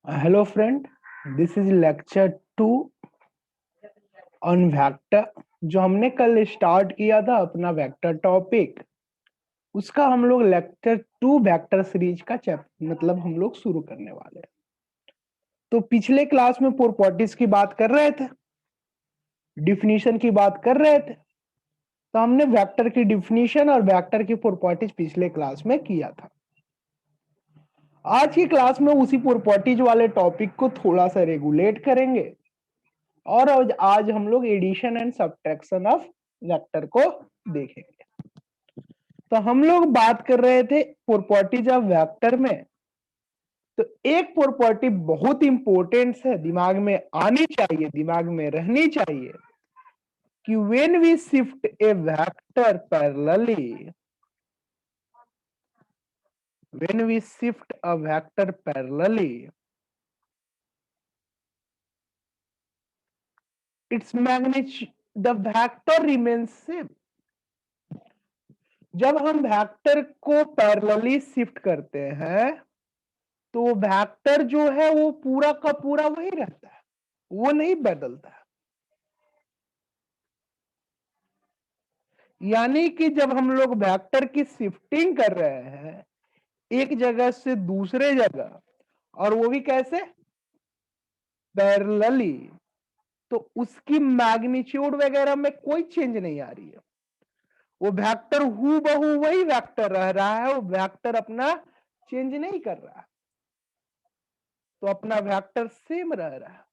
Hello friend, this is lecture 2 on vector। जो हमने कल स्टार्ट किया था अपना वेक्टर टॉपिक, उसका हम लोग लेक्चर 2 वेक्टर सीरीज का चैप्टर मतलब हम लोग शुरू करने वाले हैं। तो पिछले क्लास में प्रॉपर्टीज की बात कर रहे थे, डिफिनीशन की बात कर रहे थे। तो हमने वेक्टर की डिफिनीशन और वेक्टर की प्रॉपर्टीज पिछले क्लास में किया था। आज की क्लास में उसी प्रॉपर्टीज वाले टॉपिक को थोड़ा सा रेगुलेट करेंगे और आज हम लोग addition and subtraction of vector को देखेंगे। तो हम लोग बात कर रहे थे प्रॉपर्टीज ऑफ वेक्टर में। तो एक प्रॉपर्टी बहुत इंपॉर्टेंट है, दिमाग में आनी चाहिए, दिमाग में रहनी चाहिए कि when we shift a vector parallelly, when we shift a vector parallelly, its magnitude, the vector remains same। जब हम वेक्टर को पैरेलली शिफ्ट करते हैं तो वेक्टर जो है वो पूरा का पूरा वही रहता है, वो नहीं बदलता है। यानी कि जब हम लोग वेक्टर की शिफ्टिंग कर रहे हैं एक जगह से दूसरे जगह, और वो भी कैसे, पैरेलली, तो उसकी मैग्नीट्यूड वगैरह में कोई चेंज नहीं आ रही है। वो वेक्टर हु बहू वही वेक्टर रह रहा है, वो वेक्टर अपना चेंज नहीं कर रहा है, तो अपना वेक्टर सेम रह रहा है।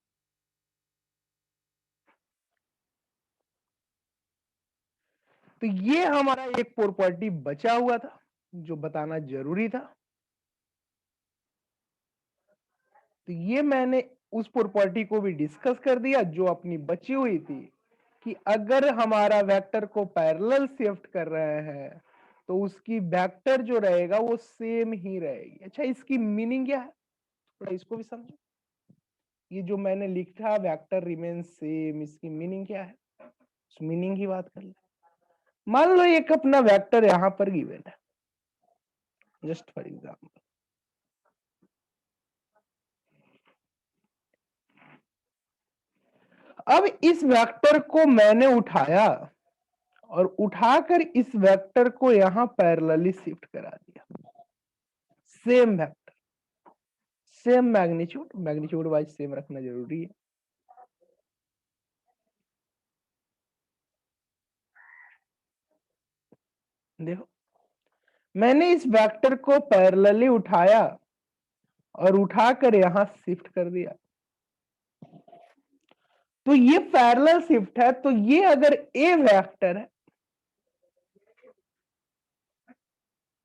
तो ये हमारा एक प्रॉपर्टी बचा हुआ था जो बताना जरूरी था। तो ये मैंने उस प्रॉपर्टी को भी डिस्कस कर दिया जो अपनी बची हुई थी कि अगर हमारा वेक्टर को पैरेलल शिफ्ट कर रहे हैं तो उसकी वेक्टर जो रहेगा वो सेम ही रहेगी। अच्छा, इसकी मीनिंग क्या है, थोड़ा इसको भी समझो। ये जो मैंने लिखा वेक्टर रिमेन सेम, इसकी मीनिंग क्या है, उस मीनिंग की बात कर ले। मान लो एक अपना वेक्टर यहां पर गिवन है, जस्ट फॉर एग्जाम्पल। अब इस वेक्टर को मैंने उठाया और उठाकर इस वेक्टर को यहां पैरेलली शिफ्ट करा दिया। Same vector, same magnitude, magnitude wise same रखना जरूरी है। देखो, मैंने इस वेक्टर को पैरेलली उठाया और उठाकर यहां शिफ्ट कर दिया। तो ये पैरेलल शिफ्ट है, तो ये अगर ए वेक्टर है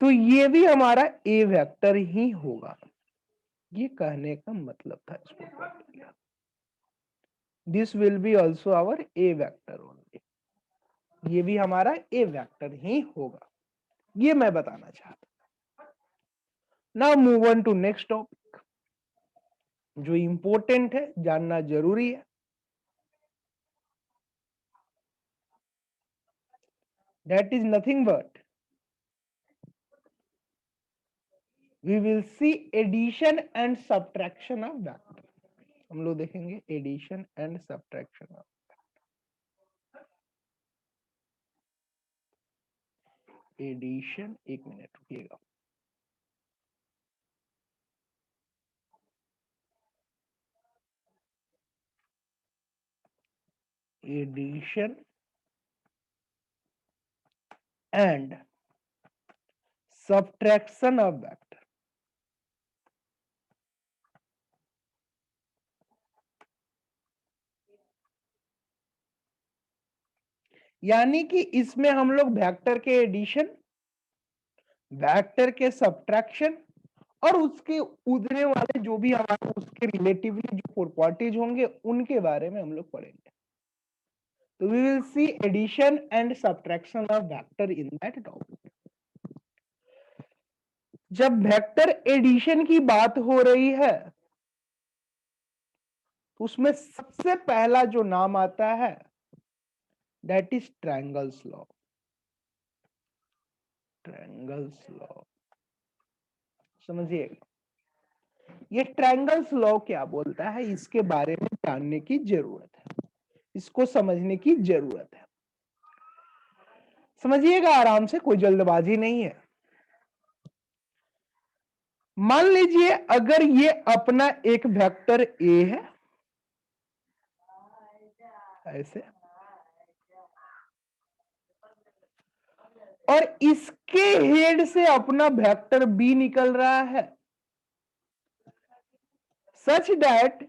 तो ये भी हमारा ए वेक्टर ही होगा। ये कहने का मतलब था इसको, this will be also our A vector only, ये भी हमारा ए वेक्टर ही होगा, ये मैं बताना चाहता। Now move on to next topic जो इंपॉर्टेंट है, जानना जरूरी है। That is nothing but we will see addition and subtraction of vector. हम लोग देखेंगे addition and subtraction of addition. एक मिनट रुकिएगा। Addition and subtraction of vector. यानी कि इसमें हम लोग वेक्टर के एडिशन, वेक्टर के सब्ट्रैक्शन और उसके उधने वाले जो भी हमारे उसके रिलेटिवली जो प्रॉपर्टीज होंगे उनके बारे में हम लोग पढ़ेंगे। तो we will see addition and subtraction of vector in that topic. जब वेक्टर एडिशन की बात हो रही है तो उसमें सबसे पहला जो नाम आता है that is triangles law. Triangles law समझिएगा। ये ट्रायंगल्स लॉ क्या बोलता है, इसके बारे में जानने की जरूरत है, इसको समझने की जरूरत है। समझिएगा आराम से, कोई जल्दबाजी नहीं है। मान लीजिए अगर ये अपना एक वेक्टर ए है, ऐसे, और इसके हेड से अपना वेक्टर बी निकल रहा है, सच दैट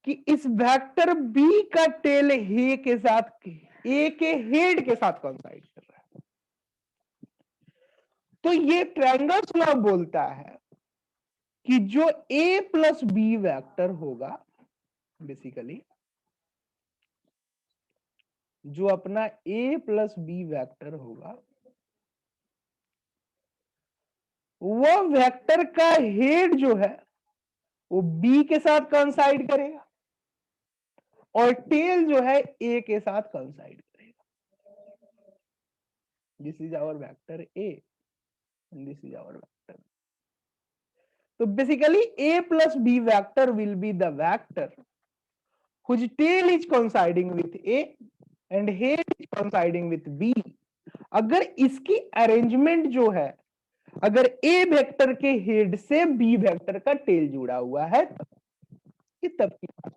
कि इस वेक्टर बी का टेल ए के साथ, ए के हेड के साथ कोइंसाइड कर रहा है। तो ये ट्रायंगल्स लॉ बोलता है कि जो ए प्लस बी वेक्टर होगा, बेसिकली जो अपना ए प्लस बी वेक्टर होगा, वो वेक्टर का हेड जो है वो बी के साथ कोइंसाइड करेगा और टेल जो है ए के साथ कोइंसाइड करेगा। This is our vector A and this is our vector. तो basically a plus b vector will be the vector whose tail is coinciding with a and head is coinciding with b। अगर इसकी arrangement जो है, अगर a vector के head से b vector का tell जुड़ा हुआ है तब की बात।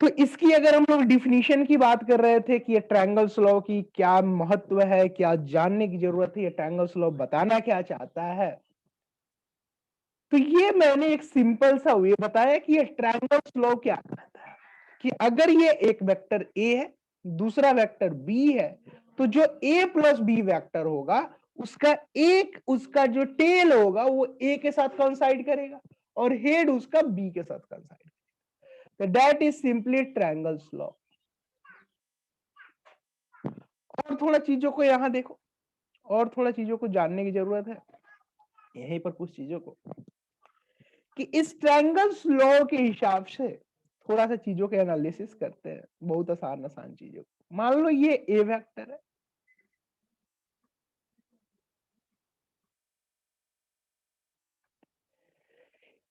तो इसकी अगर हम लोग डिफिनीशन की बात कर रहे थे कि ये ट्रायंगल्स लॉ की क्या महत्व है, क्या जानने की जरूरत है, ये ट्रायंगल्स लॉ बताना क्या चाहता है, तो ये मैंने एक सिंपल सा वे बताया कि ये ट्रायंगल्स लॉ क्या कहता है कि अगर ये एक वेक्टर ए है, दूसरा वेक्टर बी है, तो जो ए प्लस बी वेक्टर होगा उसका जो टेल होगा वो ए के साथ कोइंसाइड करेगा और हेड उसका बी के साथ कोइंसाइड करेगा। तो that is simply triangles law. और थोड़ा चीजों को यहां देखो, और थोड़ा चीजों को जानने की जरूरत है यहीं पर, कुछ चीजों को कि इस ट्रायंगल्स लॉ के हिसाब से थोड़ा सा चीजों के एनालिसिस करते हैं, बहुत आसान आसान चीजों। मान लो ये ए वेक्टर है,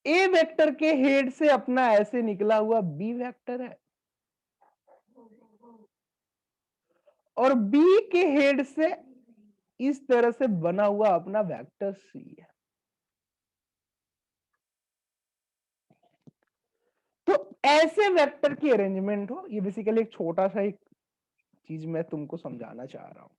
ए वेक्टर के हेड से अपना ऐसे निकला हुआ बी वेक्टर है और बी के हेड से इस तरह से बना हुआ अपना वेक्टर सी है। तो ऐसे वेक्टर की अरेंजमेंट हो, ये बेसिकली एक छोटा सा एक चीज मैं तुमको समझाना चाह रहा हूं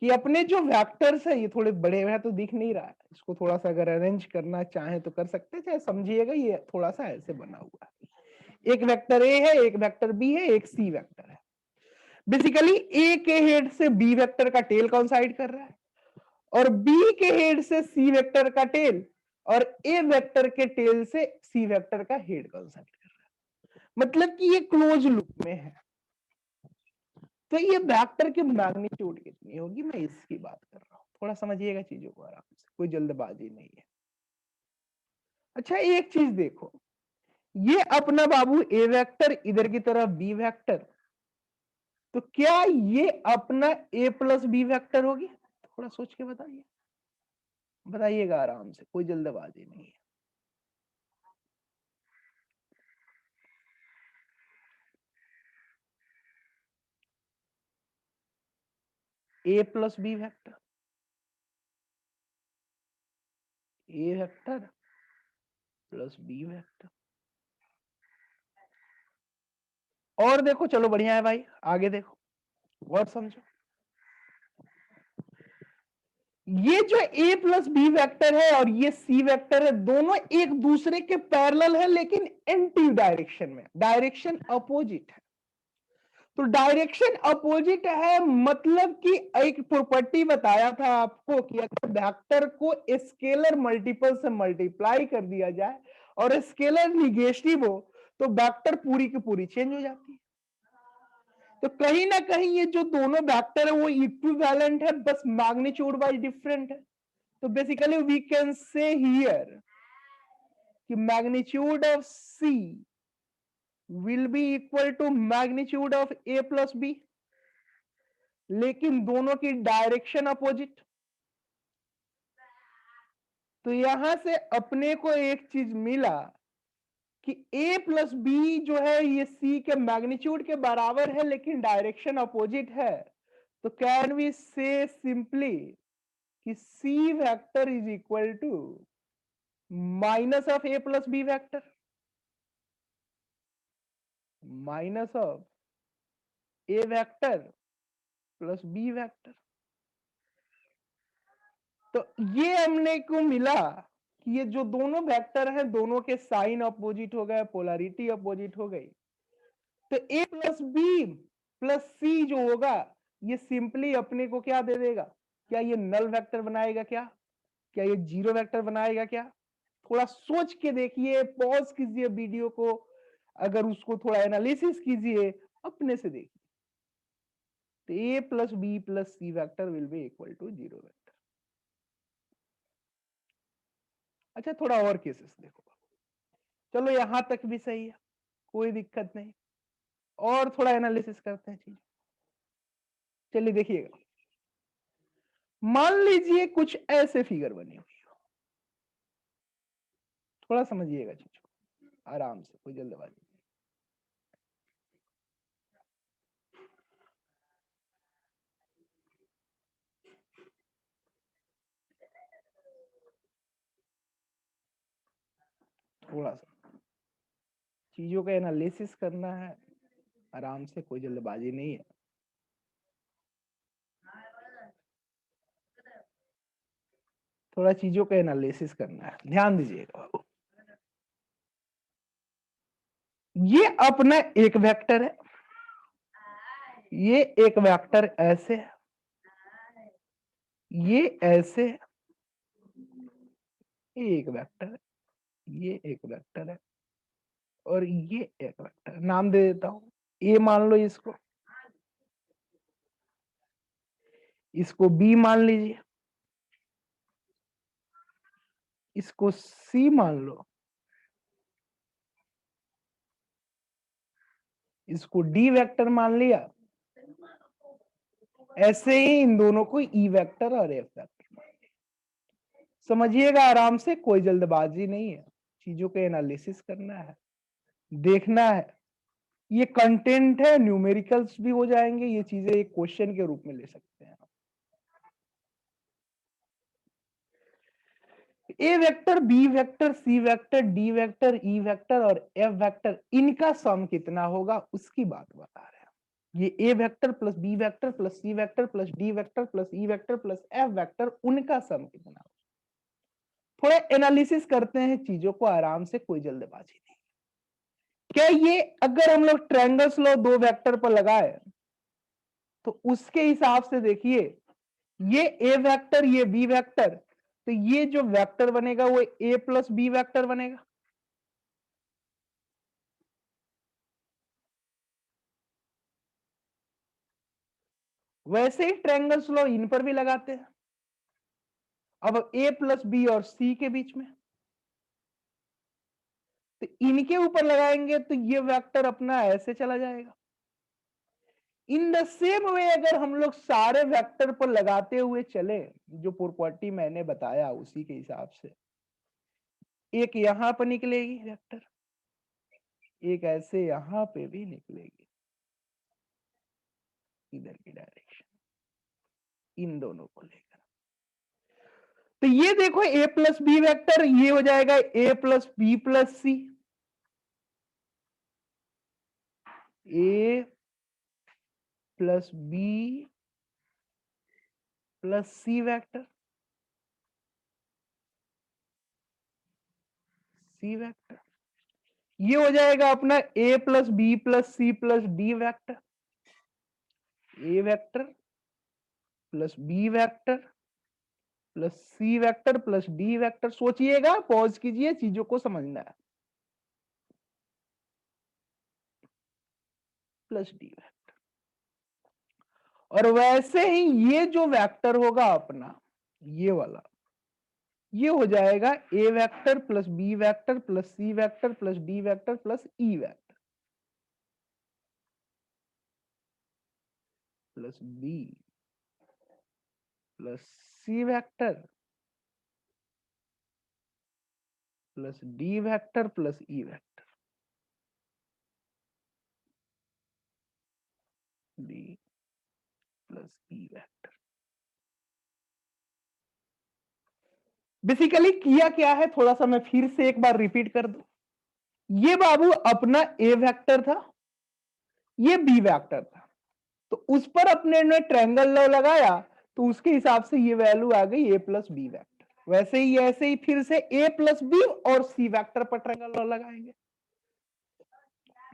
कि अपने जो वेक्टर्स है ये थोड़े बड़े हैं तो दिख नहीं रहा है, इसको थोड़ा सा अगर अरेंज करना चाहे तो कर सकते हैं। चाहे समझिएगा ये थोड़ा सा ऐसे बना हुआ है, एक वेक्टर ए है, एक वेक्टर बी है, एक सी वेक्टर है। बेसिकली ए के हेड से बी वेक्टर का टेल कोइंसाइड कर रहा है और बी के हेड से सी वेक्टर का टेल और ए वेक्टर के टेल से सी वेक्टर का हेड कोइंसाइड कर रहा है, मतलब कि ये क्लोज लूप में है। तो ये वेक्टर की मैग्नीट्यूड कितनी होगी, मैं इसकी बात कर रहा हूं, थोड़ा समझिएगा चीजों को आराम से, कोई जल्दबाजी नहीं है। अच्छा एक चीज देखो, ये अपना बाबू ए वेक्टर, इधर की तरफ बी वेक्टर, तो क्या ये अपना ए प्लस बी वेक्टर होगी? थोड़ा सोच के बताइए, बताइएगा आराम से, कोई जल्दबाजी नहीं है। ए plus B vector, A vector plus B vector. और देखो, चलो बढ़िया है भाई, आगे देखो और समझो। ये जो a प्लस बी वेक्टर है और ये c वेक्टर है, दोनों एक दूसरे के पैरेलल है लेकिन एंटी डायरेक्शन में, डायरेक्शन अपोजिट है। तो डायरेक्शन अपोजिट है मतलब कि एक प्रॉपर्टी बताया था आपको कि अगर वेक्टर को स्केलर मल्टीपल से मल्टीप्लाई कर दिया जाए और स्केलर निगेटिव हो तो वेक्टर पूरी की पूरी चेंज हो जाती है। तो कहीं ना कहीं ये जो दोनों वेक्टर है वो इक्विवेलेंट है, बस मैग्नीट्यूड वाइज डिफरेंट है। तो basically we can say here कि magnitude of C will be equal to magnitude of A plus B, लेकिन दोनों की डायरेक्शन अपोजिट। तो यहां से अपने को एक चीज मिला कि a प्लस बी जो है ये c के मैग्नीट्यूड के बराबर है लेकिन डायरेक्शन अपोजिट है। तो कैन वी से सिंपली कि c vector is equal to minus of a plus B vector, minus of a vector plus b vector. तो ये हमने को मिला कि ये जो दोनों वेक्टर हैं दोनों के साइन अपोजिट हो गए, पोलैरिटी अपोजिट हो गई। तो a प्लस बी प्लस सी जो होगा ये सिंपली अपने को क्या दे देगा? क्या ये नल वेक्टर बनाएगा? क्या ये जीरो वेक्टर बनाएगा? क्या थोड़ा सोच के देखिए, पॉज कीजिए वीडियो को, अगर उसको थोड़ा एनालिसिस कीजिए, अपने से देखिए। तो a plus B plus C vector will be equal to zero vector. अच्छा, थोड़ा और केसेस देखो। चलो यहां तक भी सही है, कोई दिक्कत नहीं। और थोड़ा एनालिसिस करते हैं चीज। चलिए देखिएगा, मान लीजिए कुछ ऐसे फिगर बनी हुई हो, थोड़ा समझिएगा चीज को आराम से, कोई जल्दबाजी नहीं। थोड़ा सा चीजों का एनालिसिस करना है आराम से, कोई जल्दबाजी नहीं है। थोड़ा चीजों का एनालिसिस करना है, ध्यान दीजिएगा बाबू। ये अपना एक वेक्टर है, ये एक वेक्टर ऐसे है, ये ऐसे है, ये एक वेक्टर है, ये एक वेक्टर है, और ये एक वेक्टर। नाम दे देता हूं, ए मान लो इसको बी मान लीजिए, इसको सी मान लो, इसको डी वेक्टर मान लिया। ऐसे ही इन दोनों को ई वेक्टर और एफ वेक्टर मान लिया। समझिएगा आराम से, कोई जल्दबाजी नहीं है, चीजों का एनालिसिस करना है, देखना है। ये कंटेंट है, न्यूमेरिकल्स भी हो जाएंगे, ये चीजें एक क्वेश्चन के रूप में ले सकते हैं। A vector, B vector, C vector, D vector, E vector और एफ वेक्टर, इनका सम कितना होगा उसकी बात बता रहे हैं। ये A vector plus B vector plus C vector plus D vector plus E vector plus F vector, उनका सम कितना होगा। थोड़ा एनालिसिस करते हैं चीजों को आराम से, कोई जल्दबाजी नहीं। क्या ये अगर हम लोग ट्रायंगल्स लॉ दो वेक्टर पर लगाए तो उसके हिसाब से देखिए, ये ए वेक्टर, ये बी वेक्टर, तो ये जो वेक्टर बनेगा वो ए प्लस बी वेक्टर बनेगा। वैसे ही ट्रायंगल्स लॉ इन पर भी लगाते हैं। अब ए प्लस बी और सी के बीच में, तो इनके ऊपर लगाएंगे तो ये वेक्टर अपना ऐसे चला जाएगा। इन द सेम वे अगर हम लोग सारे वेक्टर पर लगाते हुए चले, जो प्रॉपर्टी मैंने बताया उसी के हिसाब से, एक यहां पर निकलेगी वेक्टर, एक ऐसे यहां पे भी निकलेगी, इधर की डायरेक्शन, इन दोनों को लेकर। तो ये देखो ए प्लस बी वेक्टर, ये हो जाएगा A plus B plus C, A plus B plus C vector, C vector. ये हो जाएगा अपना A plus B plus C plus D vector, A vector plus B vector plus C vector plus D vector. सोचिएगा, pause कीजिए, चीजों को समझना है। प्लस डी वेक्टर, और वैसे ही ये जो वेक्टर होगा अपना, ये वाला, ये हो जाएगा A vector plus B vector plus C vector plus D vector plus E vector plus B plus C vector plus D vector plus E vector, D plus E vector. Basically किया क्या है, थोड़ा सा मैं फिर से एक बार रिपीट कर दूं। ये बाबू अपना ए वेक्टर था, ये बी वेक्टर था, तो उस पर अपने ने ट्रायंगल लॉ लगाया, तो उसके हिसाब से ये वैल्यू आ गई ए प्लस बी वेक्टर। वैसे ही ऐसे ही फिर से ए प्लस बी और सी वेक्टर पर ट्रायंगल लॉ लगाएंगे,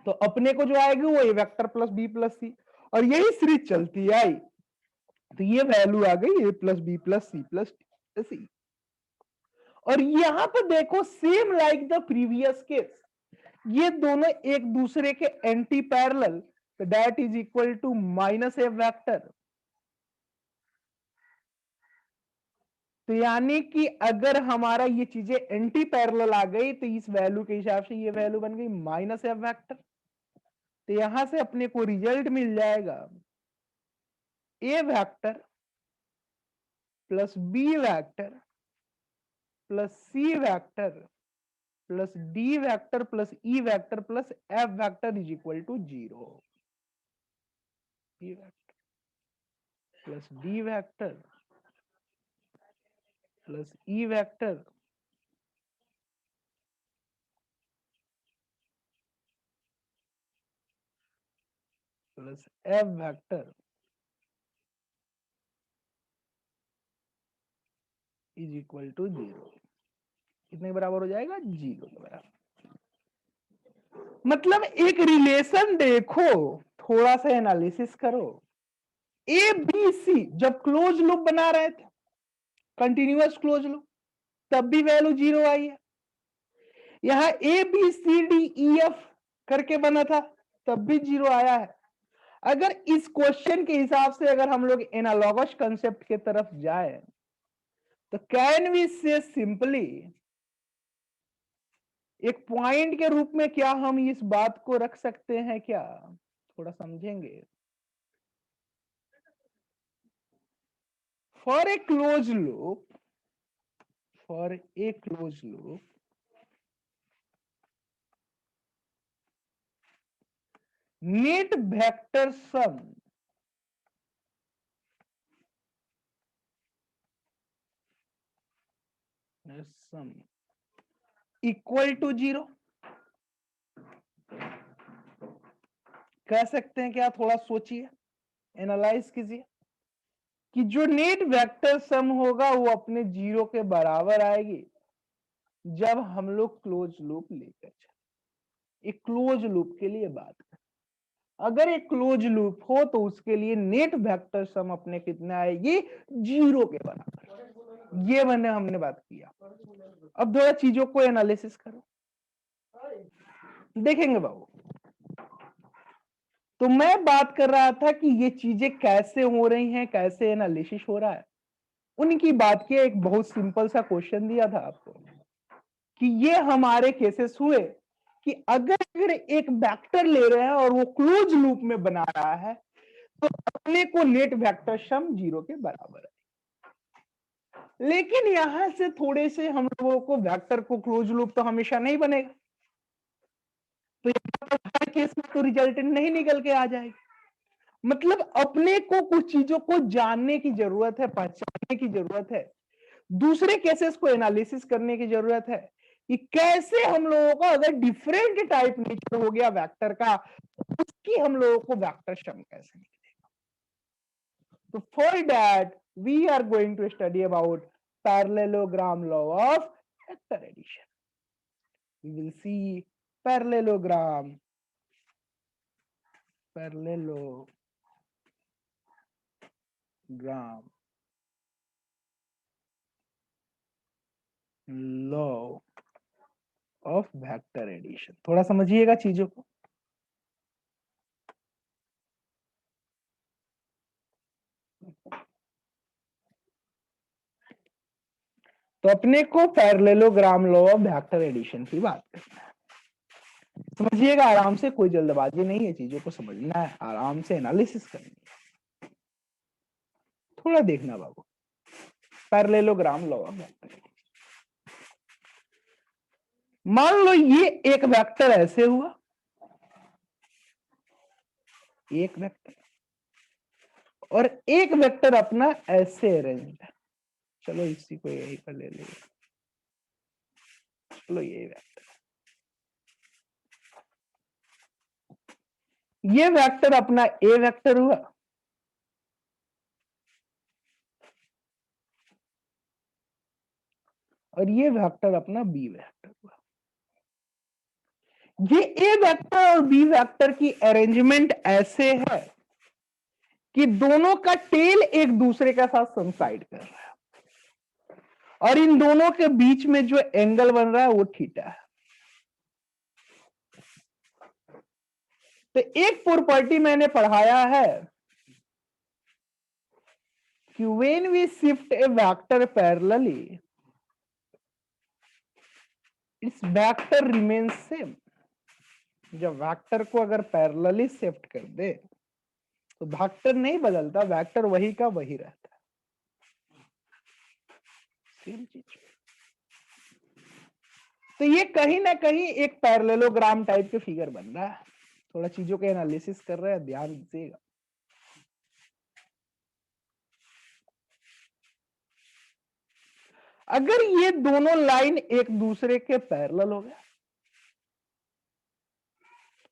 तो अपने को जो आएगी वो ए vector plus B plus C, और यही सीरीज चलती आई, तो ये वैल्यू आ गई A plus B plus C. और यहां पर देखो same like the previous case, ये दोनों एक दूसरे के एंटी पैरेलल, तो that is equal to minus A vector. तो यानी कि अगर हमारा ये चीजें एंटी पैरेलल आ गई, तो इस वैल्यू के हिसाब से ये वैल्यू बन गई माइनस ए वेक्टर। तो यहां से अपने को रिजल्ट मिल जाएगा A vector plus B vector plus C vector plus D vector plus E vector plus F vector is equal to 0। E vector plus D vector plus E vector plus F vector is equal to 0। कितने के बराबर हो जाएगा? 0 के बराबर। मतलब एक relation देखो, थोड़ा सा एनालिसिस करो। ए बी सी जब क्लोज लूप बना रहे थे, कंटिन्यूअस क्लोज लूप, तब भी वैल्यू 0 आई है। यहां A B C D E F करके बना था, तब भी 0 आया है। अगर इस क्वेश्चन के हिसाब से अगर हम लोग एनालॉगस कंसेप्ट की तरफ जाए, तो कैन वी से सिंपली एक पॉइंट के रूप में क्या हम इस बात को रख सकते हैं क्या? थोड़ा समझेंगे। For a close loop, for a close loop, net vector sum equal to 0 कह सकते हैं क्या? थोड़ा सोचिए, एनालाइज कीजिए कि जो नेट वेक्टर सम होगा वो अपने 0 के बराबर आएगी जब हम लोग क्लोज लूप लेकर चले। एक क्लोज लूप के लिए बात करें, अगर एक क्लोज लूप हो तो उसके लिए नेट वेक्टर सम अपने कितने आएगी? 0 के बराबर। ये हमने बात किया। अब थोड़ा चीजों को एनालिसिस करो, देखेंगे बाबू। तो मैं बात कर रहा था कि ये चीजें कैसे हो रही हैं, कैसे एनालिसिस हो रहा है, उनकी बात की। एक बहुत सिंपल सा क्वेश्चन दिया था आपको कि ये हमारे केसेस हुए कि अगर एक वेक्टर ले रहे हैं और वो क्लोज लूप में बना रहा है, तो अपने को नेट वेक्टर सम 0 के बराबर है। लेकिन यहां से थोड़े से हम लोगों को वेक्टर को क्लोज लूप तो हमेशा नहीं बनेगा, तो हर केस में तो रिजल्टेंट नहीं निकल के आ जाएगी। मतलब अपने को कुछ चीजों को जानने की जरूरत है, पहचानने की जरूरत है, दूसरे केसेस को एनालिसिस करने की जरूरत है कि कैसे हम लोगों को अगर डिफरेंट टाइप नेचर हो गया वेक्टर का, तो उसकी हम लोगों को वेक्टर सम कैसे निकलेगा। तो for that we are going to study about parallelogram law of vector addition. We will see parallelogram law of vector addition. थोड़ा समझिएगा चीजों को। तो अपने को parallelogram law of vector addition की बात करना है। समझिएगा आराम से, कोई जल्दबाजी नहीं है, चीजों को समझना है, आराम से एनालिसिस करनी है, थोड़ा देखना बाबू। Parallelogram law of vector. मान लो ये एक वेक्टर ऐसे हुआ, एक वेक्टर, और एक वेक्टर अपना ऐसे अरेंज है। चलो इसी को यही पर ले लेंगे, चलो ये वेक्टर, ये वेक्टर अपना ए वेक्टर हुआ, और ये वेक्टर अपना बी वेक्टर हुआ। ये ए वेक्टर और बी वेक्टर की अरेंजमेंट ऐसे है कि दोनों का टेल एक दूसरे के साथ कोइंसाइड कर रहा है, और इन दोनों के बीच में जो एंगल बन रहा है वो थीटा है। तो एक प्रॉपर्टी मैंने पढ़ाया है कि when we shift a vector parallelly, its vector remains same. जब वेक्टर को अगर पैरेलली शिफ्ट कर दे तो वेक्टर नहीं बदलता, वेक्टर वही का वही रहता है, सेम चीज। तो ये कहीं ना कहीं एक पैरेललोग्राम टाइप के फिगर बन रहा है। थोड़ा चीजों के एनालिसिस कर रहे हैं, ध्यान दीजिएगा। अगर ये दोनों लाइन एक दूसरे के पैरेलल हो गया,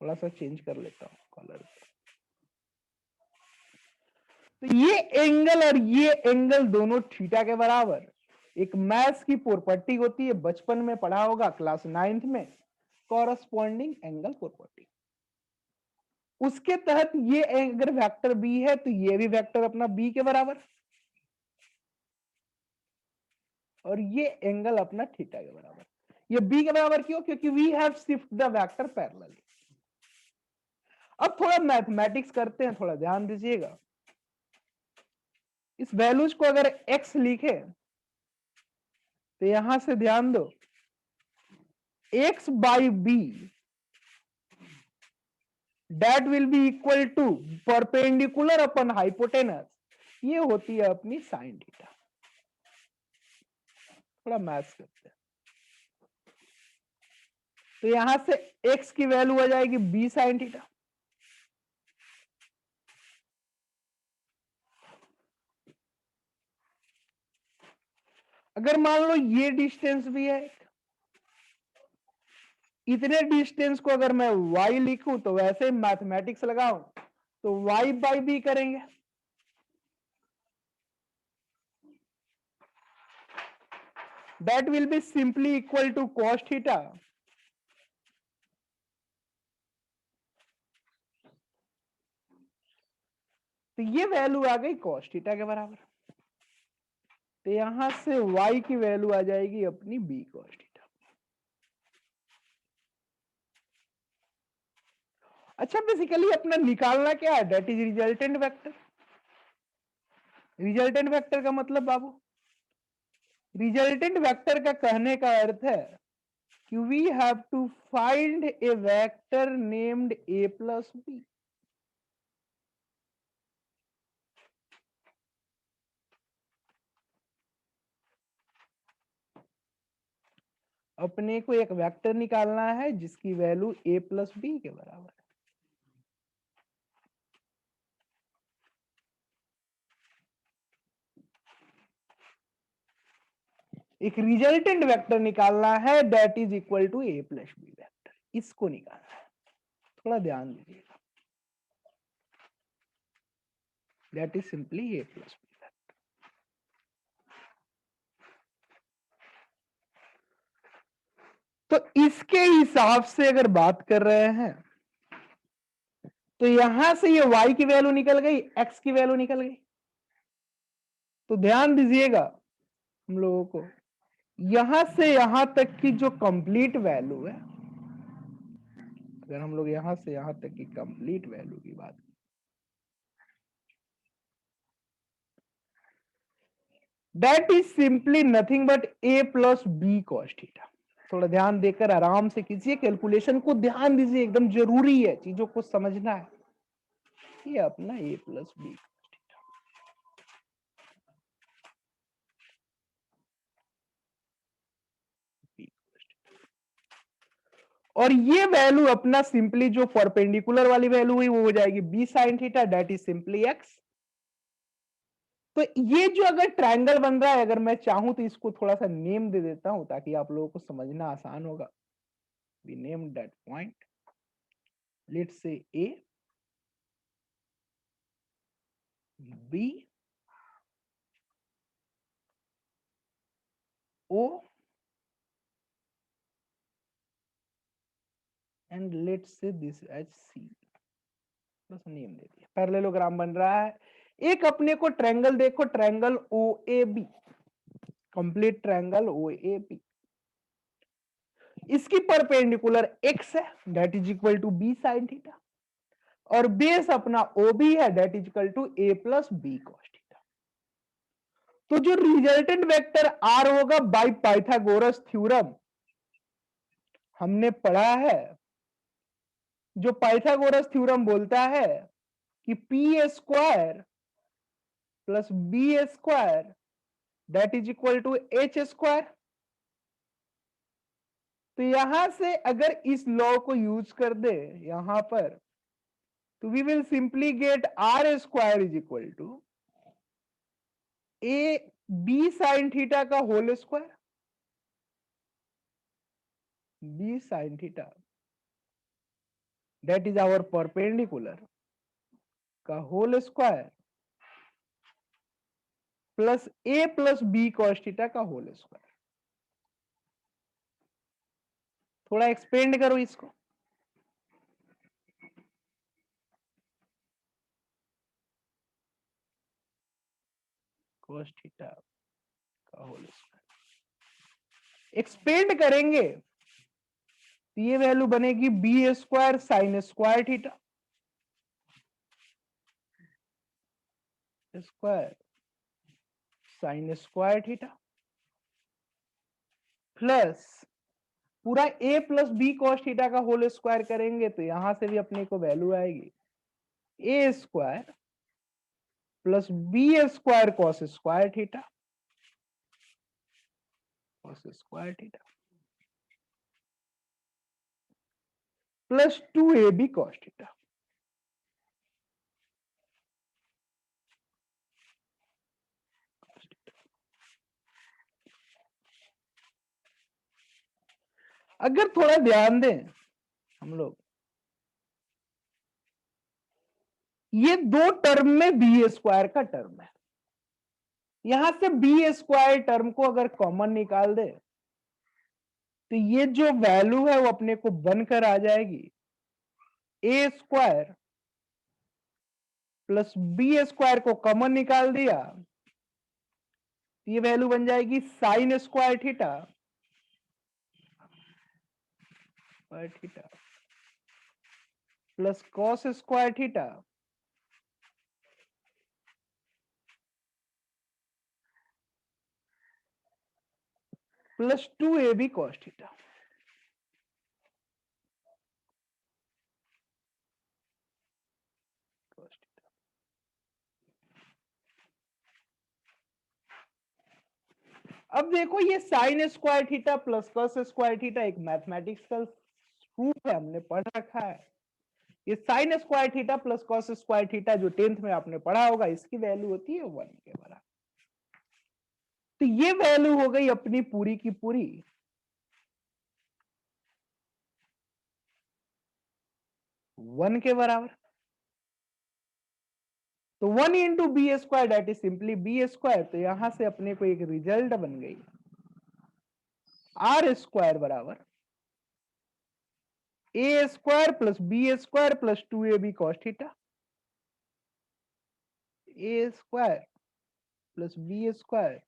थोड़ा सा चेंज कर लेता हूं कलर, तो ये एंगल और ये एंगल दोनों थीटा के बराबर। एक मैथ्स की प्रॉपर्टी होती है, बचपन में पढ़ा होगा क्लास 9th में, कॉरस्पॉन्डिंग एंगल प्रॉपर्टी। उसके तहत ये अगर वेक्टर बी है तो ये भी वेक्टर अपना बी के बराबर, और ये एंगल अपना थीटा के बराबर। ये बी के बराबर क्यों? क्योंकि we have shift the vector parallelly. अब थोड़ा मैथमेटिक्स करते हैं, थोड़ा ध्यान दीजिएगा। इस वैल्यूज को अगर x लिखे तो यहां से ध्यान दो, x by B that will be equal to perpendicular upon hypotenuse, ये होती है अपनी साइन थीटा। थोड़ा मैथ्स करते हैं, तो यहां से x की वैल्यू आ जाएगी b साइन थीटा, अगर मान लो ये डिस्टेंस भी है, इतने डिस्टेंस को अगर मैं y लिखूं तो वैसे मैथमेटिक्स लगाऊं तो y बाई बी करेंगे, that will be simply equal to cos theta. तो ये वैल्यू आ गई cos थीटा के बराबर, तो यहां से y की वैल्यू आ जाएगी अपनी b cos थीटा। अच्छा, बेसिकली अपना निकालना क्या है? That is resultant vector. Resultant vector का मतलब बाबू, रिजल्टेंट वेक्टर का कहने का अर्थ है कि we have to find a vector named a plus B. अपने को एक वेक्टर निकालना है जिसकी वैल्यू a प्लस बी के बराबर है। एक रिजल्टेंट वेक्टर निकालना है that is equal to a plus B vector, इसको निकालना है। थोड़ा ध्यान दीजिएगा, that is simply a plus B. तो इसके हिसाब से अगर बात कर रहे हैं तो यहां से ये y की वैल्यू निकल गई, x की वैल्यू निकल गई। तो ध्यान दीजिएगा हम लोगों को, यहां से यहां तक की जो कंप्लीट वैल्यू है, अगर हम लोग यहां से यहां तक की कंप्लीट वैल्यू की बात, that is simply nothing but a plus B cos theta. थोड़ा ध्यान देकर आराम से कीजिए, कैलकुलेशन को ध्यान दीजिए, एकदम जरूरी है, चीजों को समझना है। ये अपना a प्लस बी, और ये वैल्यू अपना सिंपली जो परपेंडिकुलर वाली वैल्यू हुई वो हो जाएगी B sine theta, that is simply X. तो ये जो अगर ट्रायंगल बन रहा है, अगर मैं चाहूं तो इसको थोड़ा सा नेम दे देता हूं ताकि आप लोगों को समझना आसान होगा। We name that point, let's say A, B, O and let's say this as C. बस नेम दे दिया, पैरेललोग्राम बन रहा है। एक अपने को ट्रायंगल देखो, triangle O A B, complete triangle O A B, इसकी परपेंडिकुलर x है, that is equal to B sine theta, और बेस अपना ओ बी है, that is equal to A plus B cos theta. तो जो resultant vector R होगा by Pythagoras theorem, हमने पढ़ा है, जो पाइथागोरस थ्योरम बोलता है कि P square plus B square that is equal to H square. तो यहां से अगर इस लॉ को यूज कर दे यहां पर, तो we will simply get R square is equal to A B sine theta का whole square, B sine theta that is our perpendicular का whole square plus A plus B cos theta का whole square. थोड़ा expand करो इसको, cos theta का whole square expand करेंगे तो ये वैल्यू बनेगी B square sine square theta square sine square theta plus पूरा A plus B cos theta का होल स्क्वायर करेंगे तो यहां से भी अपने को वैल्यू आएगी A square plus B square cos square theta, cos square theta plus 2ab cos theta. अगर थोड़ा ध्यान दें हम लोग, ये दो टर्म में बी स्क्वायर का टर्म है, यहां से बी स्क्वायर टर्म को अगर कॉमन निकाल दे तो ये जो वैल्यू है वो अपने को बनकर आ जाएगी a square plus B square को कॉमन निकाल दिया तो ये वैल्यू बन जाएगी sign square theta theta plus cos square theta plus 2ab cos theta. अब देखो ये sign square theta plus cos square theta एक मैथमेटिक्स का प्रूफ है, हमने पढ़ रखा है। ये sign square theta plus cos square theta जो 10th में आपने पढ़ा होगा, इसकी वैल्यू होती है 1 के बराबर। तो ये वैल्यू हो गई अपनी पूरी की पूरी 1 के बराबर। तो 1 into B square that is simply B square. तो यहां से अपने को एक रिजल्ट बन गई आर स्क्वायर बराबर A square plus B square plus 2ab cos theta, A square plus B square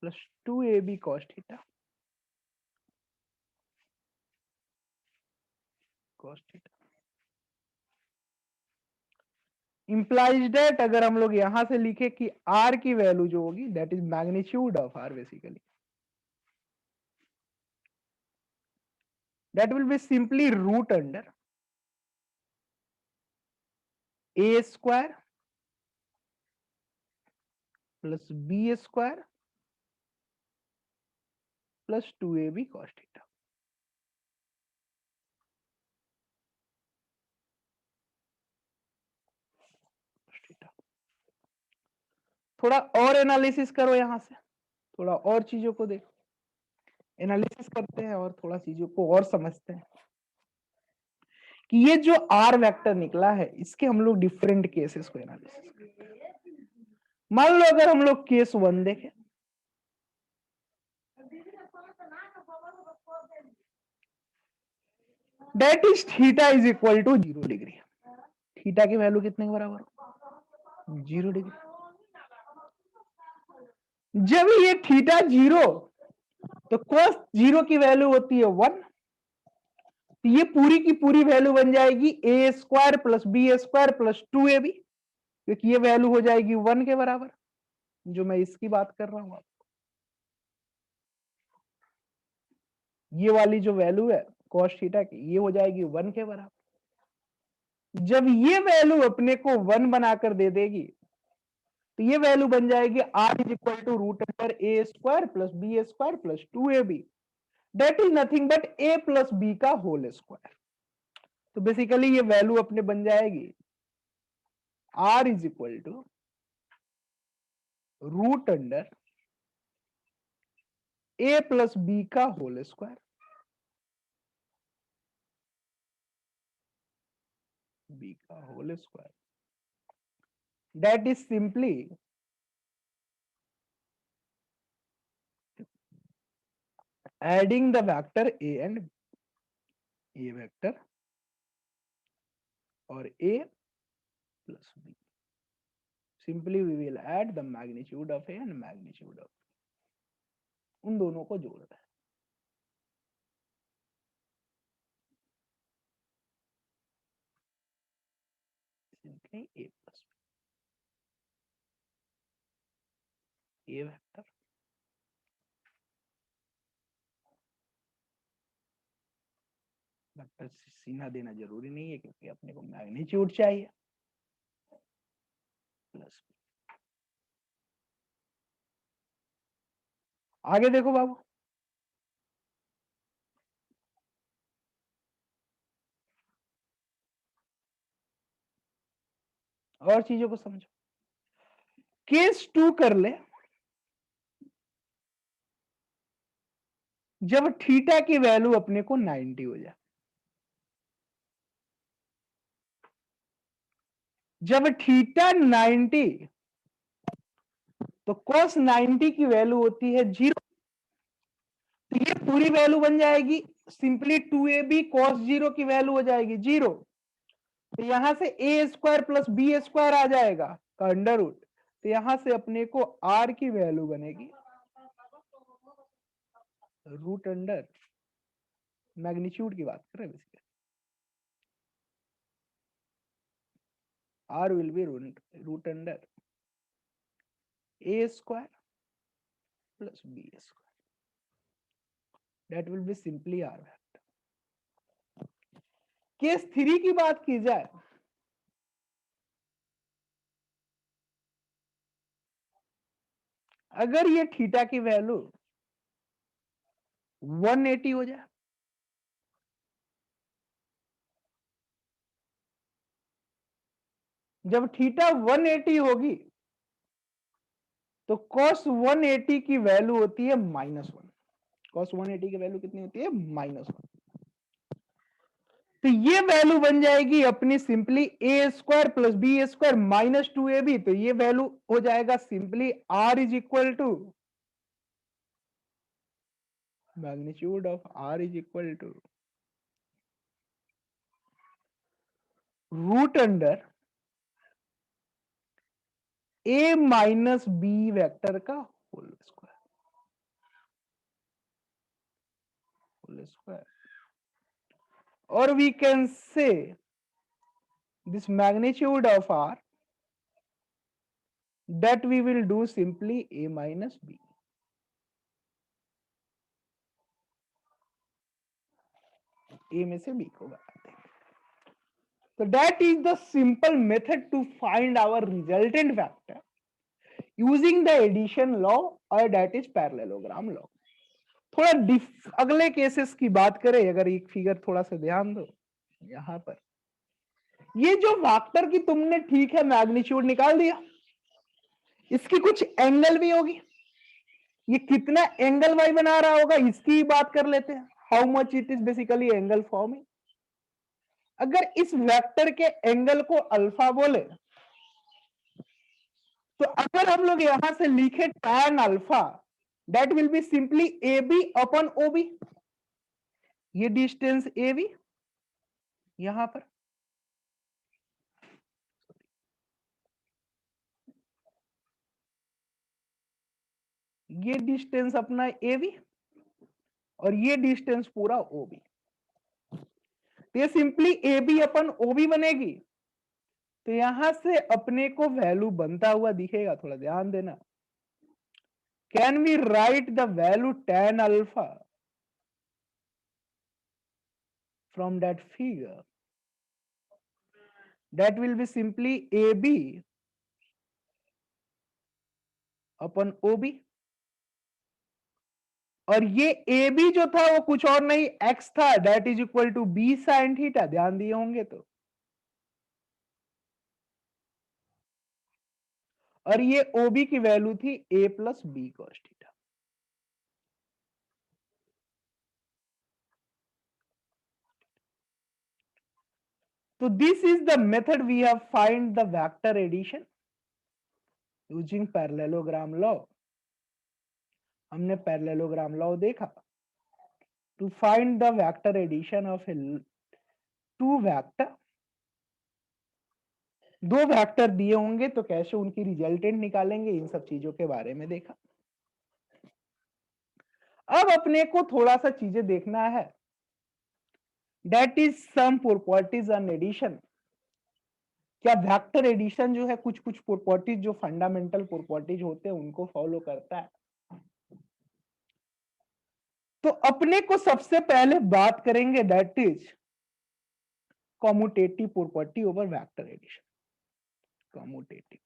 plus 2ab cos theta, cos theta implies that अगर हम लोग यहां से लिखे कि आर की वैल्यू जो होगी that is magnitude of R, basically that will be simply root under A square plus B square plus 2ab cos theta. थोड़ा और एनालिसिस करो, यहां से थोड़ा और चीजों को देखो, एनालिसिस करते हैं और थोड़ा चीजों को और समझते हैं कि ये जो आर वेक्टर निकला है इसके हम लोग डिफरेंट केसेस को एनालिसिस करते हैं। मान लो अगर हम लोग केस 1 देखें, that is theta is equal to 0 degree. Theta की वैल्यू कितने के बराबर हो? 0 डिग्री। जब ये थीटा 0 तो cos 0 की वैल्यू होती है 1, तो ये पूरी की पूरी वैल्यू बन जाएगी a square plus B square plus 2ab, क्योंकि ये वैल्यू हो जाएगी 1 के बराबर, जो मैं इसकी बात कर रहा हूं। ये वाली जो वैल्यू है cos थीटा की, ये हो जाएगी 1 के बराबर। जब ये वैल्यू अपने को 1 बनाकर दे देगी तो ये वैल्यू बन जाएगी R is equal to root under A square plus B square plus 2ab, that is nothing but A plus B का होल स्क्वायर। तो बेसिकली ये वैल्यू अपने बन जाएगी R is equal to root under A plus B का whole square, B का whole square, that is simply adding the vector a and a vector or a plus b. Simply we will add the magnitude of a and magnitude of b. उन दोनों को जोड़ रहे हैं। Simply a plus b. a vector vector सीधा देना जरूरी नहीं है क्योंकि अपने को मैग्नीट्यूड चाहिए, प्लस आगे देखो बाबू, और चीजों को समझो। केस 2 कर ले, जब थीटा की वैल्यू अपने को 90 हो जाए, जब थीटा 90 तो cos 90 की वैल्यू होती है 0, तो ये पूरी वैल्यू बन जाएगी सिंपली 2ab cos 0 की वैल्यू हो जाएगी 0, तो यहां से ए स्क्वायर प्लस बी स्क्वायर आ जाएगा का अंडर रूट, तो यहां से अपने को आर की वैल्यू बनेगी रूट अंडर, मैग्नीट्यूड की बात कर रहे हैं basically, R will be root under A square plus B square, that will be simply R vector. Case 3 की बात की जाए, अगर ये थीटा की वैल्यू 180 हो जाए, जब थीटा 180 होगी तो cos 180 की वैल्यू होती है -1, cos 180 की वैल्यू कितनी होती है? -1, तो ये वैल्यू बन जाएगी अपनी simply a square plus B square minus 2ab, तो ये वैल्यू हो जाएगा simply r is equal to magnitude of r is equal to root under a minus B vector का होल स्क्वायर, और we can say this magnitude of r that we will do simply a minus b, a में से b को घटाते हैं। So that is the simple method to find our resultant vector using the addition law or that is parallelogram law. थोड़ा अगले cases की बात करें, अगर एक फिगर थोड़ा सा ध्यान दो, यहां पर ये जो वेक्टर की तुमने ठीक है मैग्नीट्यूड निकाल दिया, इसकी कुछ एंगल भी होगी, ये कितना एंगल वाई बना रहा होगा इसकी बात कर लेते हैं। How much it is basically angle forming. अगर इस वेक्टर के एंगल को अल्फा बोले, तो अगर हम लोग यहां से लिखे tan alpha, that will be simply A B upon O B. ये डिस्टेंस ए बी यहां पर, ये डिस्टेंस अपना ए बी और ये डिस्टेंस पूरा ओ बी, तो ये simply A B upon O B बनेगी। तो यहां से अपने को वैल्यू बनता हुआ दिखेगा, थोड़ा ध्यान देना। Can we write the value tan alpha from that figure? That will be simply A B upon O B, और ये ए बी जो था वो कुछ और नहीं एक्स था, that is equal to B sine theta. ध्यान दिए होंगे तो, और ये ओ बी की वैल्यू थी A plus B cos theta. तो this is the method we have find the vector addition using parallelogram law. हमने पैरेललोग्राम लॉ देखा to find the vector addition of two vector. दो vector दिए होंगे तो कैसे उनकी रिजल्टेंट निकालेंगे, इन सब चीजों के बारे में देखा। अब अपने को थोड़ा सा चीजें देखना है, that is some properties on addition. क्या वेक्टर एडिशन जो है कुछ कुछ प्रॉपर्टीज जो फंडामेंटल प्रॉपर्टीज होते हैं उनको फॉलो करता है। तो अपने को सबसे पहले बात करेंगे that is commutative property over vector addition. Commutative,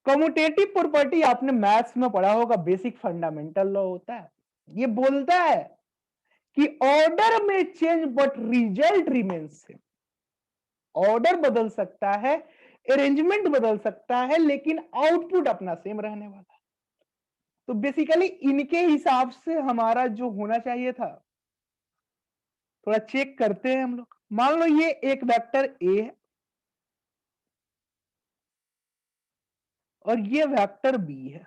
commutative property आपने मैथ्स में पढ़ा होगा, बेसिक फंडामेंटल लॉ होता है। ये बोलता है कि ऑर्डर में change but result remains same. Order बदल सकता है, अरेंजमेंट बदल सकता है, लेकिन आउटपुट अपना सेम रहने वाला है। तो बेसिकली इनके हिसाब से हमारा जो होना चाहिए था, थोड़ा चेक करते हैं हम लोग। मान लो ये एक वेक्टर ए है और ये वेक्टर बी है।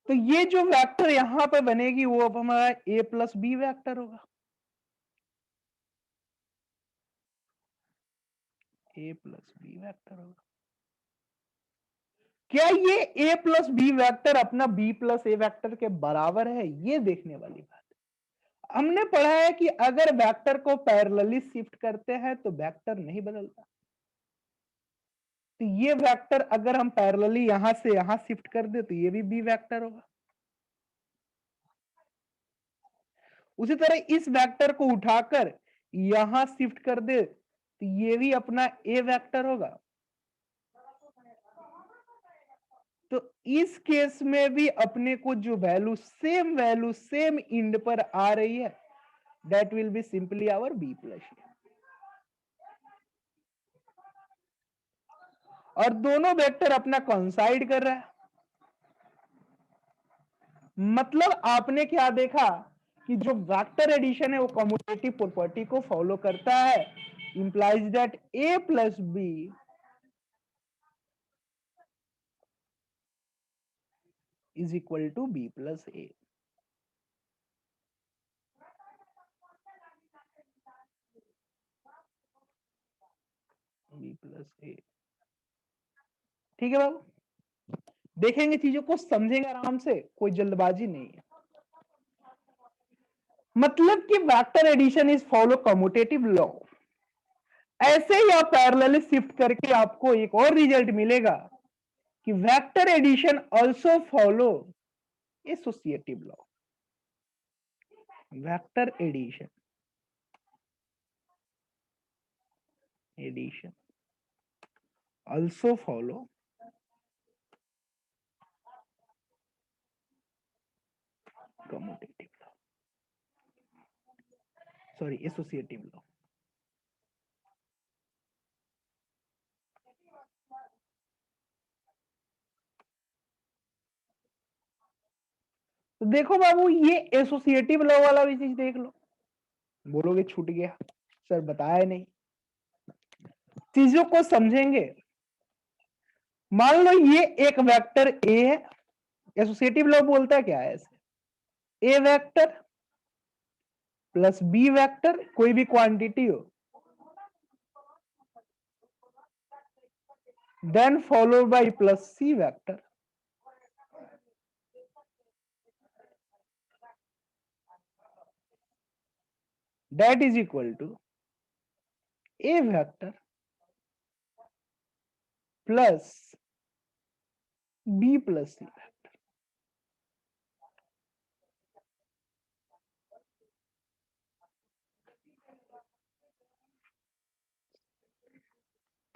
तो ये जो वेक्टर यहां पे बनेगी वो अब हमारा ए प्लस बी वेक्टर होगा। ए प्लस बी वेक्टर होगा। क्या ये ए प्लस बी वेक्टर अपना बी प्लस ए वेक्टर के बराबर है? ये देखने वाली बात है। हमने पढ़ा है कि अगर वेक्टर को पैरेलली शिफ्ट करते हैं तो वेक्टर नहीं बदलता। तो ये वेक्टर अगर हम पैरेलली यहां से यहां शिफ्ट कर दे तो ये भी बी वेक्टर होगा। उसी तरह इस वेक्टर को उठाकर यहां शिफ्ट कर दे तो ये भी अपना ए वेक्टर होगा। तो इस केस में भी अपने को जो वैल्यू सेम इंड पर आ रही है, that will be simply our B plus. और दोनों वेक्टर अपना कॉन्साइड कर रहा है। मतलब आपने क्या देखा कि जो वेक्टर एडिशन है वो कम्यूटेटिव प्रॉपर्टी को फॉलो करता है, implies that a plus b is equal to b plus a. B plus a, ठीक है बाबू। देखेंगे चीजों को, समझेंगे आराम से, कोई जल्दबाजी नहीं है। मतलब कि vector addition is follow commutative law. ऐसे ही आप पैरेलली शिफ्ट करके आपको एक और रिजल्ट मिलेगा कि vector addition also follow associative law. Vector addition also follow commutative law, sorry associative law. तो देखो बाबू, ये एसोसिएटिव लॉ वाला भी चीज देख लो। बोलोगे छूट गया सर, बताया नहीं। चीजों को समझेंगे। मान लो ये एक वेक्टर ए है, एसोसिएटिव लॉ बोलता है क्या है ऐसे, A vector plus B vector, कोई भी क्वांटिटी हो, then followed by plus C vector. That is equal to a vector plus b plus c vector।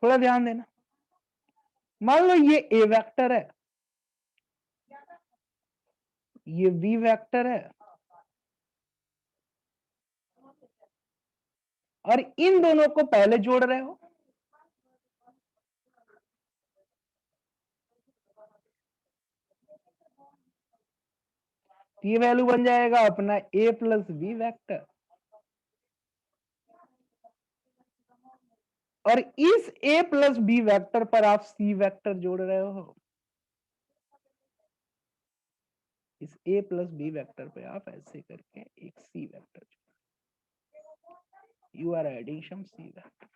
थोड़ा ध्यान देना। मान लो ये a वेक्टर है, ये b वेक्टर है, और इन दोनों को पहले जोड़ रहे हो, ये वैल्यू बन जाएगा अपना a प्लस बी वेक्टर। और इस a प्लस बी वेक्टर पर आप c वेक्टर जोड़ रहे हो, इस a प्लस बी वेक्टर पे आप ऐसे करके एक c वेक्टर जोड़, you are adding some c vector.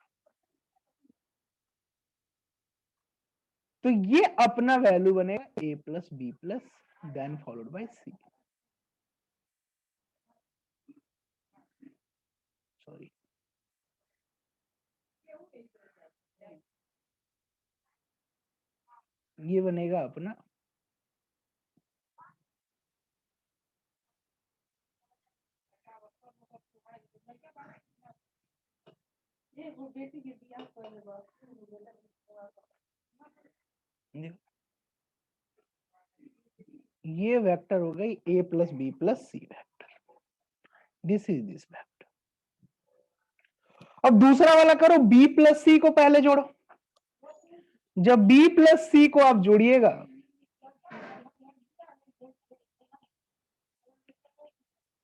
तो ये अपना वैल्यू बनेगा a plus B plus then followed by c। Sorry, ये बनेगा अपना ये वेक्टर हो गई a plus B plus C vector. This is this vector. अब दूसरा वाला करो, b प्लस सी को पहले जोड़ो। जब b प्लस सी को आप जोड़िएगा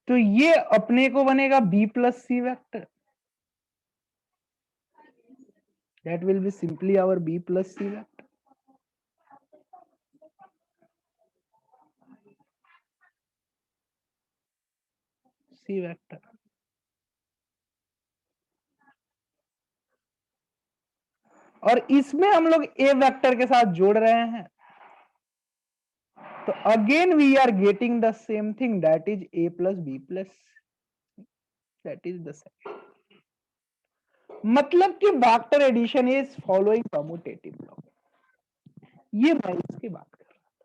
तो ये अपने को बनेगा b plus C vector. That will be simply our b plus C vector. C vector. और इसमें हम लोग a वेक्टर के साथ जोड़ रहे हैं, तो again we are getting the same thing, that is a plus B plus, that is the same. मतलब कि vector addition is following commutative law. ये मैं इसकी बात कर रहा था,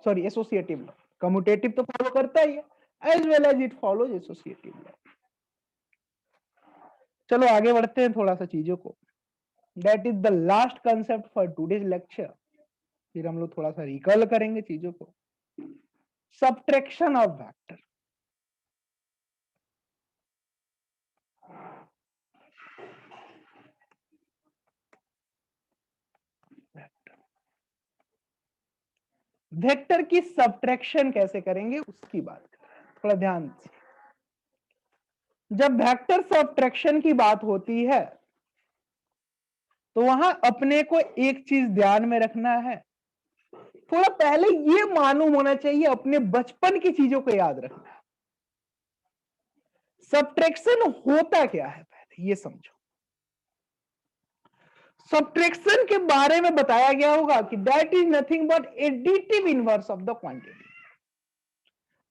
सॉरी एसोसिएटिव लॉ। कम्यूटेटिव तो फॉलो करता ही है, as well as it follows associative law. चलो आगे बढ़ते हैं थोड़ा सा चीजों को। That is the last concept for today's lecture. फिर हम लोग थोड़ा सा रिकॉल करेंगे चीजों को। Subtraction of vector. वेक्टर की सब्ट्रैक्शन कैसे करेंगे उसकी बात कर रहे हैं, थोड़ा ध्यान से। जब वेक्टर सब्ट्रैक्शन की बात होती है तो वहां अपने को एक चीज ध्यान में रखना है, थोड़ा पहले ये मालूम होना चाहिए, अपने बचपन की चीजों को याद रखना है। सब्ट्रैक्शन होता क्या है पहले ये समझो। सब्ट्रैक्शन के बारे में बताया गया होगा कि that is nothing but additive inverse of the quantity.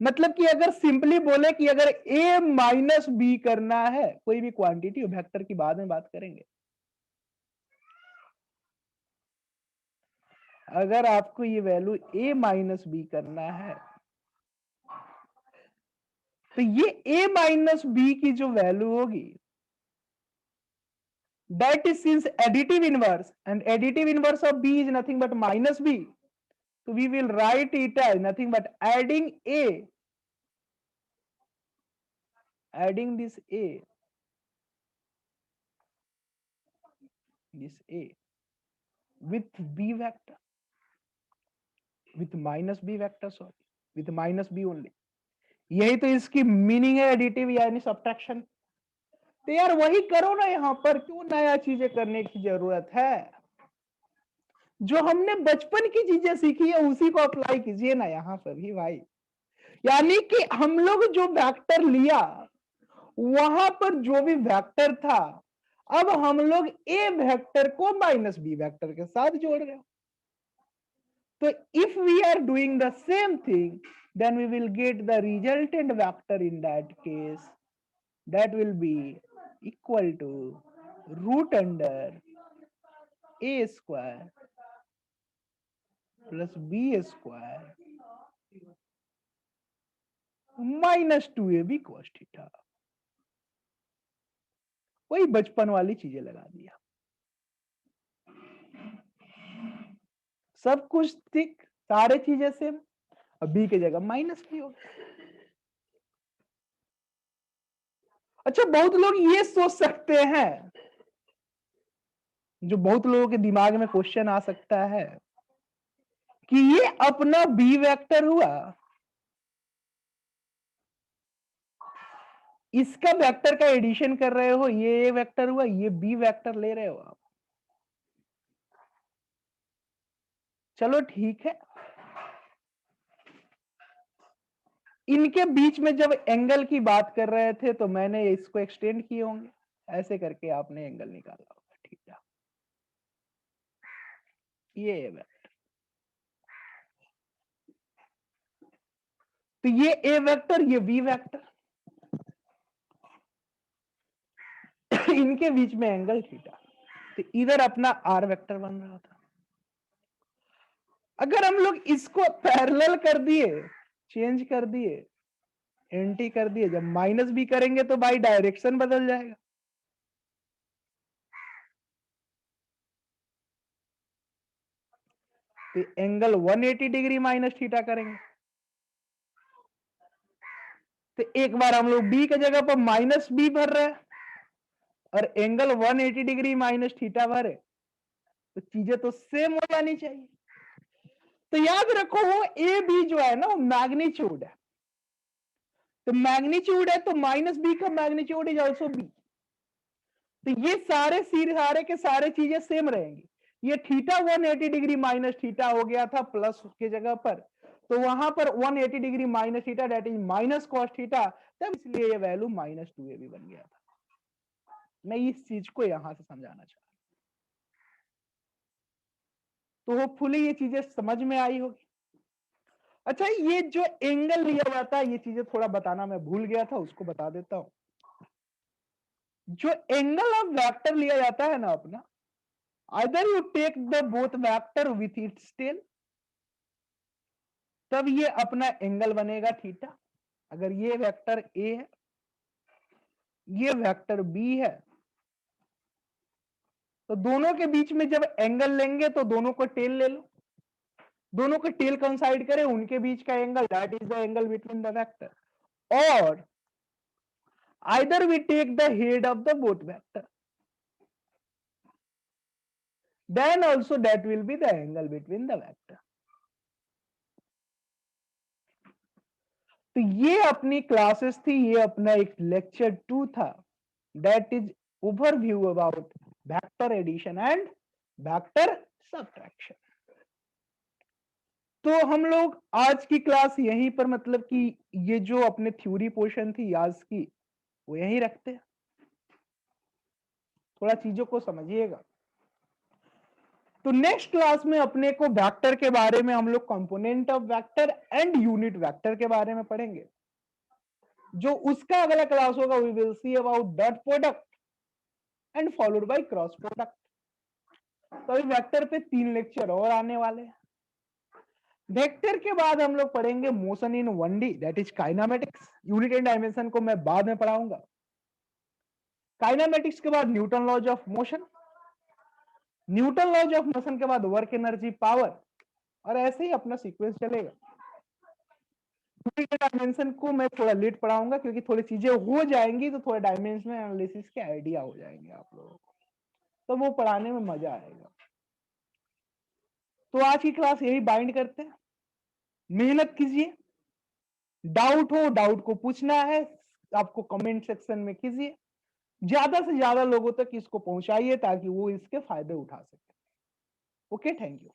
मतलब कि अगर सिंपली बोले कि अगर a माइनस बी करना है, कोई भी क्वांटिटी वेक्टर की बाद में बात करेंगे, अगर आपको ये वैल्यू a माइनस बी करना है तो ये a माइनस बी की जो वैल्यू होगी that is since additive inverse, and additive inverse of b is nothing but minus B, So we will write it as nothing but adding this A with B vector, with minus B vector, sorry, with minus B only. यही तो इसकी meaning है additive यानी subtraction. तो यार वही करो ना, यहां पर क्यों नया चीजें करने की जरूरत है? जो हमने बचपन की चीजें सीखी है उसी को अप्लाई कीजिए ना यहां पर भी भाई। यानी कि हम लोग जो वेक्टर लिया वहां पर जो भी वेक्टर था, अब हम लोग ए वेक्टर को माइनस बी वेक्टर के साथ जोड़ रहे हो। तो if we are doing the same thing, then we will get the resultant vector in that case, that will be equal to root under a square plus b square minus 2ab cos theta। वही बचपन वाली चीजें लगा दिया, सब कुछ ठीक, सारे चीजें सेम। अब बी की जगह माइनस बी होगा। अच्छा, बहुत लोग ये सोच सकते हैं, जो बहुत लोगों के दिमाग में क्वेश्चन आ सकता है कि ये अपना बी वेक्टर हुआ, इसका वेक्टर का एडिशन कर रहे हो, ये ए वेक्टर हुआ, ये बी वेक्टर ले रहे हो आप। चलो ठीक है, इनके बीच में जब एंगल की बात कर रहे थे तो मैंने इसको एक्सटेंड किए होंगे, ऐसे करके आपने एंगल निकाला होगा, ठीक है। ये वेक्टर, तो ये ए वेक्टर, ये बी वेक्टर, इनके बीच में एंगल थीटा, तो इधर अपना आर वेक्टर बन रहा था। अगर हम लोग इसको पैरेलल कर दिए, चेंज कर दिए, एंटी कर दिए, जब माइनस बी करेंगे तो भाई डायरेक्शन बदल जाएगा। तो एंगल 180 डिग्री माइनस थीटा करेंगे, तो एक बार हम लोग बी की जगह पर माइनस बी भर रहे हैं और एंगल 180 डिग्री माइनस थीटा भरे, तो चीजें तो सेम हो जानी चाहिए। तो याद रखो, वो ए बी जो है ना, वो मैग्नीट्यूड है, तो मैग्नीट्यूड है तो माइनस बी का मैग्नीट्यूड इज ऑल्सो बी। तो ये सारे के सारे चीजें सेम रहेंगी। ये थीटा 180 डिग्री माइनस थीटा हो गया था प्लस की जगह पर, तो वहां पर 180 degree minus theta that is minus cos theta, तब इसलिए ये वैल्यू माइनस 2ab बन गया था। मैं इस चीज को यहां से समझाना चाह रहा हूं, तो होपफुली ये चीजें समझ में आई होगी। अच्छा, ये जो एंगल लिया जाता है, ये चीजें थोड़ा बताना मैं भूल गया था, उसको बता देता हूं। जो एंगल ऑफ वेक्टर लिया जाता है ना अपना, either you take the both vector with its tail, तब ये अपना एंगल बनेगा थीटा। अगर ये वेक्टर ए है, ये वेक्टर बी है, तो दोनों के बीच में जब एंगल लेंगे तो दोनों को टेल ले लो, दोनों को टेल कंसाइड करें, उनके बीच का angle that is the angle between the vector. और either we take the head of the both vector, then also that will be the angle between the vector। तो ये अपनी क्लासेस थी, ये अपना एक लेक्चर 2 था, that is overview about vector addition and vector subtraction. तो हम लोग आज की क्लास यहीं पर, मतलब कि ये जो अपने थ्योरी पोर्शन थी आज की, वो यहीं रखते हैं। थोड़ा चीजों को समझिएगा। तो नेक्स्ट क्लास में अपने को वेक्टर के बारे में, हम लोग component of vector and unit vector के बारे में पढ़ेंगे। जो उसका अगला क्लास होगा, we will see about dot product and followed by cross product. तो अभी वेक्टर पे 3 लेक्चर और आने वाले हैं। वेक्टर के बाद हम लोग पढ़ेंगे motion in 1D, that is kinematics. Unit and dimension को मैं बाद में पढ़ाऊंगा। काइनामेटिक्स के बाद Newton laws of motion, Newton laws of motion के बाद वर्क एनर्जी पावर, और ऐसे ही अपना सीक्वेंस चलेगा। थ्योरी के डायमेंशन को मैं थोड़ा लेट पढ़ाऊंगा, क्योंकि थोड़ी चीजें हो जाएंगी तो थोड़ा डायमेंशनल एनालिसिस के आइडिया हो जाएंगे आप लोगों को, तो वो पढ़ाने में मजा आएगा। तो आज की क्लास यही बाइंड करते हैं। मेहनत कीजिए, डाउट हो डाउट को पूछना है आपको कमेंट सेक्शन में कीजिए, ज्यादा से ज्यादा लोगों तक इसको पहुंचाइए ताकि वो इसके फायदे उठा सके। Okay, thank you.